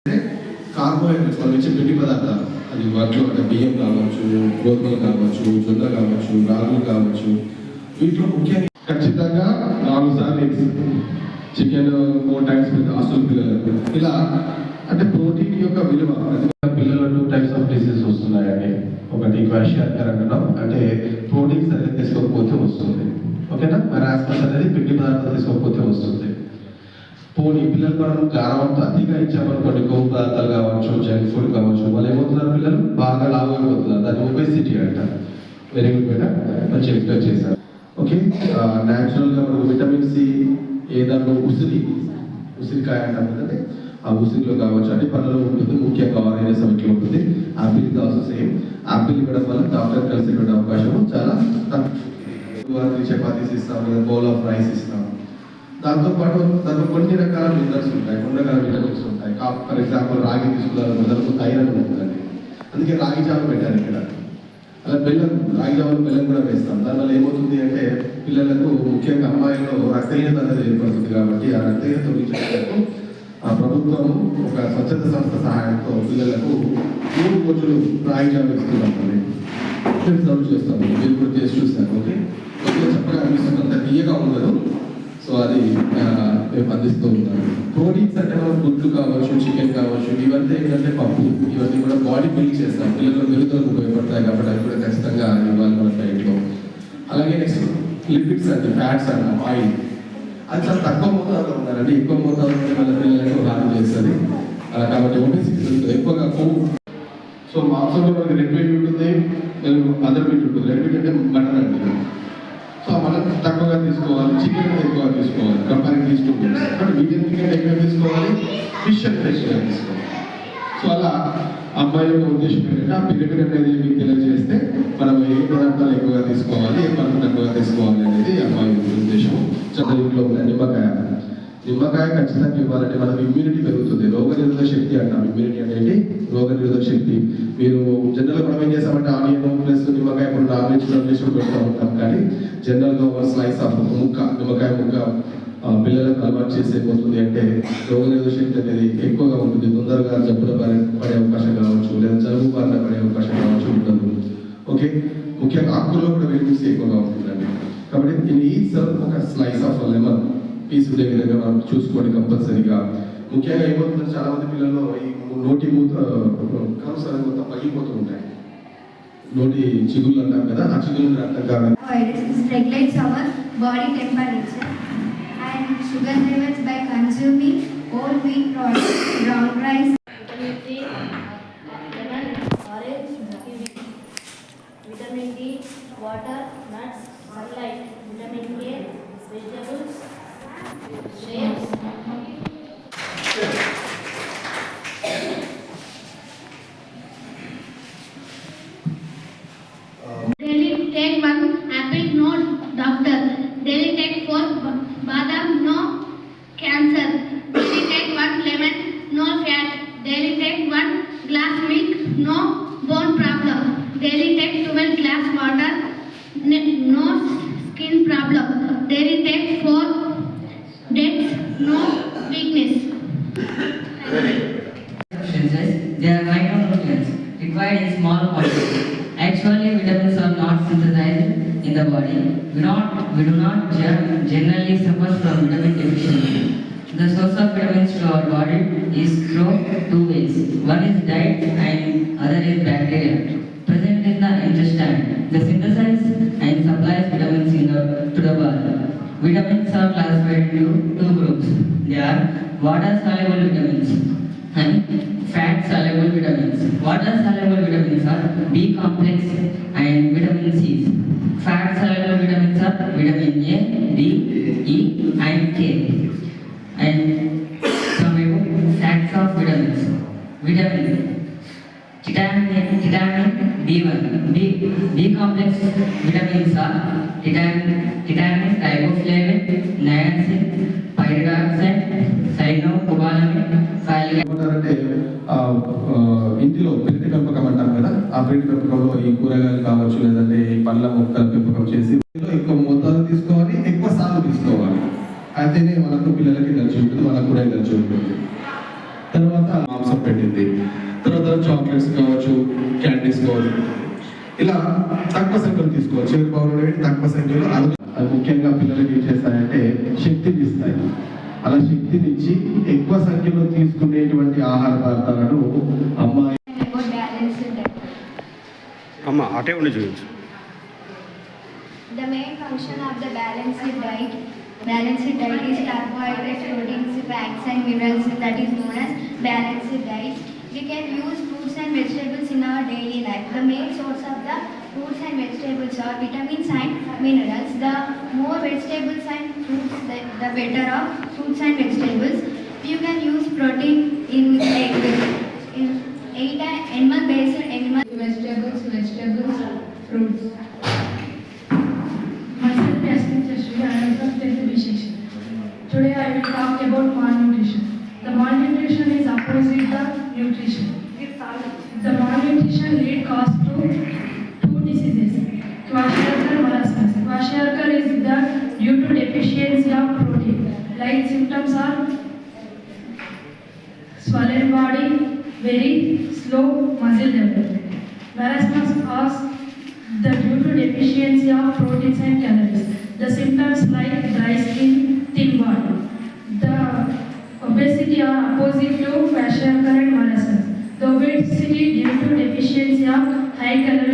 Carbohydrates మనం ఇచ్చే పిండి పదార్థాలు, అది వాటిలో అంటే బియ్యం కావచ్చు, గోధుమలు కావచ్చు, జొన్న కావచ్చు, రాగులు కావచ్చు, వీటిలో ముఖ్యంగా ఖచ్చితంగా 4 సార్లు ఎగ్స్, చికెన్ 4 టైమ్స్ హాస్టల్ పిల్లలకు. ఇలా అంటే ప్రోటీన్ యొక్క విలువ పిల్లలు 2 టైప్స్ ఆఫ్ డిసీజెస్ వస్తున్నాయండి. ఒకటి క్వాషియాకర్ అంటున్నాం, అంటే ప్రోటీన్ సరిగ్గా తీసుకోకపోతే వస్తుంది. ఓకేనా, మెరాస్మస్ అనేది పిండి పదార్థాలు తీసుకోకపోతే వస్తుంది. పోనీ పిల్లలు మనం గారవంతా అతిగా ఇచ్చామనుకోండి, కొవ్వు పదార్థాలు కావచ్చు, జంక్ ఫుడ్ కావచ్చు, వాళ్ళు ఏమవుతున్నారు, పిల్లలు బాగా లావైపోతున్నారు. దాన్ని ఒబేసిటీ అంటారు. వెరీ గుడ్ బేటా, మంచి ఎక్స్ప్లెయిన్ చేశారు. ఓకే, న్యాచురల్గా మనకు విటమిన్ సి ఏదాంట్లో ఉసిరికాయ అంటాం కదండి, ఆ ఉసిరిలో కావచ్చు, అన్ని పళ్ళలో ఉంటుంది, ముఖ్యంగా ఆరెంజ్ సమిట్లో ఉంటుంది. ఆపిల్ కావచ్చు సేమ్. ఆపిల్ ఇవ్వడం వల్ల డాక్టర్ కలిసి అవకాశం చాలా తక్కువ. చపాతీస్ ఇస్తాం, బౌల్ ఆఫ్ రైస్ ఇస్తాం. దాంతోపాటు దాంట్లో కొన్ని రకాల మినరల్స్ ఉంటాయి, కొన్ని రకాల విటమిన్స్ ఉంటాయి. ఫర్ ఎగ్జాంపుల్ రాగి తీసుకున్న దాంట్లో ఐరన్ ఉంటుందండి, అందుకే రాగి జావ పెట్టారు ఇక్కడ. అలా బెల్లం, రాగి జావలో బెల్లం కూడా వేస్తాం. దానివల్ల ఏమవుతుంది అంటే పిల్లలకు, ముఖ్యంగా అమ్మాయిల్లో రక్తహీనత అనేది ఏర్పడుతుంది. కాబట్టి ఆ రక్తహీనత తొలగించేందుకు ఆ ప్రభుత్వం ఒక స్వచ్ఛత సంస్థ సహాయంతో పిల్లలకు 3 రోజులు రాగి జావ ఇస్తున్నామండి. సర్వ్ చేస్తాము, మీరు కూడా చేసి చూస్తాను. ఓకే, చక్కగా అనిపిస్తుంది, అంత తీయగా ఉండదు. సో అది మేము అందిస్తూ ఉంటాము. ప్రోటీన్స్ అంటే మనం గుడ్లు కావచ్చు, చికెన్ కావచ్చు, ఇవన్నీ ఏంటంటే పప్పు, ఇవన్నీ కూడా బాడీ బిల్డ్ చేస్తాం, పిల్లలు మెరుగుదలకు ఉపయోగపడతాయి. కాబట్టి అవి కూడా ఖచ్చితంగా ఇవ్వాలి మన డైట్లో. అలాగే నెక్స్ట్ లిపిడ్స్ అంటే ఫ్యాట్స్ అంటాం, ఆయిల్, అది చాలా తక్కువ మోతాదులో ఉన్నారండి. ఎక్కువ మోతాదులో ఉంటే మన పిల్లలకు హాని చేస్తుంది. కాబట్టి ఒబేసిటీ ఉంటుంది, ఎక్కువగా కొవ్వు. సో మాంసంలో మనకి రెడ్ మీట్ ఉంటుంది, అదర్ మీట్ ఉంటుంది. రెడ్ మీట్ అంటే మటన్ అండి. సో మనం తక్కువగా తీసుకోవాలి, చికెన్ ఎక్కువగా తీసుకోవాలి కంపారిటివ్లీ టు మీట్స్. బట్ వీటిని ఎక్కువ తీసుకోవాలి, ఫిష్ అంటే ఎక్కువగా తీసుకోవాలి. సో అలా అమ్మాయి యొక్క ఉద్దేశం ఏంటంటే ఆ పిరమిడ్ అనేది మీకు తెలియజేస్తే మనం ఏ పదార్థాలు ఎక్కువగా తీసుకోవాలి, ఏ పదార్థాలు తక్కువగా తీసుకోవాలి అనేది అమ్మాయి ఉద్దేశం. చదువులో నిమ్మకాయ ఖచ్చితంగా ఇవ్వాలంటే మనకు ఇమ్యూనిటీ పెరుగుతుంది, రోగనిరోధక శక్తి అంటాం. ఇమ్యూనిటీ అంటే ఏంటి, రోగనిరోధక శక్తి. మీరు జనరల్గా మనం ఏం చేస్తామంటే ఆనియన్ ప్లస్ నిమ్మకాయ ఇప్పుడు నాన్-వెజ్ పెడుతూ ఉంటాం. కానీ జనరల్గా ఒక స్లైస్ ఆఫ్ ముక్క, నిమ్మకాయ ముక్క పిల్లలకు అలవాటు చేసేపోతుంది అంటే రోగనిరోధక శక్తి అనేది ఎక్కువగా ఉంటుంది. తొందరగా జబ్బుల పడే అవకాశం కావచ్చు, లేదా జలుబు బారిన పడే అవకాశం కావచ్చు ఉండదు. ఓకే, ముఖ్యంగా ఆకుల్లో కూడా విటమిన్ సి ఎక్కువగా ఉంటుందండి. కాబట్టి దీన్ని ఒక స్లైస్ ఆఫ్ లెమన్ పీస్ ఉండే విధంగా మనం చూసుకోండి కంపల్సరీగా. ముఖ్యంగా ఏమవుతుందంటే చాలా మంది పిల్లల్లో ఈ నోటి కర్వ్స్ అనేది మొత్తం పగిలిపోతూ ఉంటాయి. నోటి చిగుళ్ళు అంటాం కదా, ఆ చిగుళ్ళు అర్థం కాదు. Regulates our body temperature and sugar levels by consuming whole wheat products, brown rice. Vitamin C, lemon, orange, kiwi. Vitamin D, water, nuts, sunlight. Vitamin K, vegetables, grapes. Daily take 1 apple, no doctor. Daily take 4 badam, no cancer. Daily take 1 lemon, no fat. Daily take 1 glass milk, no bone problem. Daily take 12 glass water, no skin problem. Daily take 4 dates, no weakness. They are micronutrients required in small quantities. Actually, vitamins are not synthesized in the body. We do not generally suffer from vitamin deficiency. The source of vitamins to our body is through 2 ways. One is diet and other is bacteria present in the intestine. They synthesize and supplies vitamins to the body. Vitamins are classified into 2 groups. They are water-soluble vitamins and fat-soluble vitamins. Water-soluble vitamins are B complex and vitamin C. Fat-soluble vitamins are vitamin A, D, E and K. And some facts of vitamins. Vitamin B1. B complex vitamins are titanus, riboflavin, niacin, pyridoxine, cyanocobalamin, అంటే ఇంటిలో పెరటి పెంపకం అంటాం కదా, ఆ పెరటి పెంపకంలో ఈ కూరగాయలు కావచ్చు, లేదంటే ఈ పండ్ల మొక్కల పెంపకం చేసి ఎక్కువ మోతాదు తీసుకోవాలి, ఎక్కువ సార్లు తీసుకోవాలి. అయితేనే మనకు పిల్లలకి నచ్చి ఉంటుంది, మనకు కూడా నచ్చి ఉంటుంది. తర్వాత మాంసం పెట్టింది, తర్వాత చాక్లెట్స్ కావచ్చు, క్యాండీస్ కావచ్చు, ఇలా తక్కువ సంఖ్యలో తీసుకోవచ్చు. చివరి పౌరులు తక్కువ సంఖ్యలో అది ముఖ్యంగా పిల్లలకి ఏం చేస్తాయంటే శక్తిని ఇస్తాయి. అలా శక్తినిచ్చి ఎక్కువ సంఖ్యలో తీసుకునేటువంటి ఆహార పదార్థాలను అమ్మాయి about balanced diet. అమ్మ అటే ఉండి చూపించు. The main function of the balanced diet is carbohydrates, proteins, fats and minerals, that is known as balanced diet. We can use fruits and vegetables in our daily life. The main source of the fruits and vegetables are vitamins and minerals. The more vegetables and fruits, the better of fruits and vegetables. You can use protein in egg, in 8 animal-based vegetables, fruits. Myself Yasmin Chashri, I am from 10th B section. Today I will talk about malnutrition. The malnutrition is opposite the nutrition. The malnutrition lead cause to two diseases, kwashiorkor, marasmus. Kwashiorkor is due to deficiency of protein. Like symptoms are swollen body, very slow muscle development. Marasmus cause due to deficiency of proteins and calories. The symptoms like dry skin, thin body. The obesity are opposite to kwashiorkor and marasmus. The obesity due to deficiency of high calorie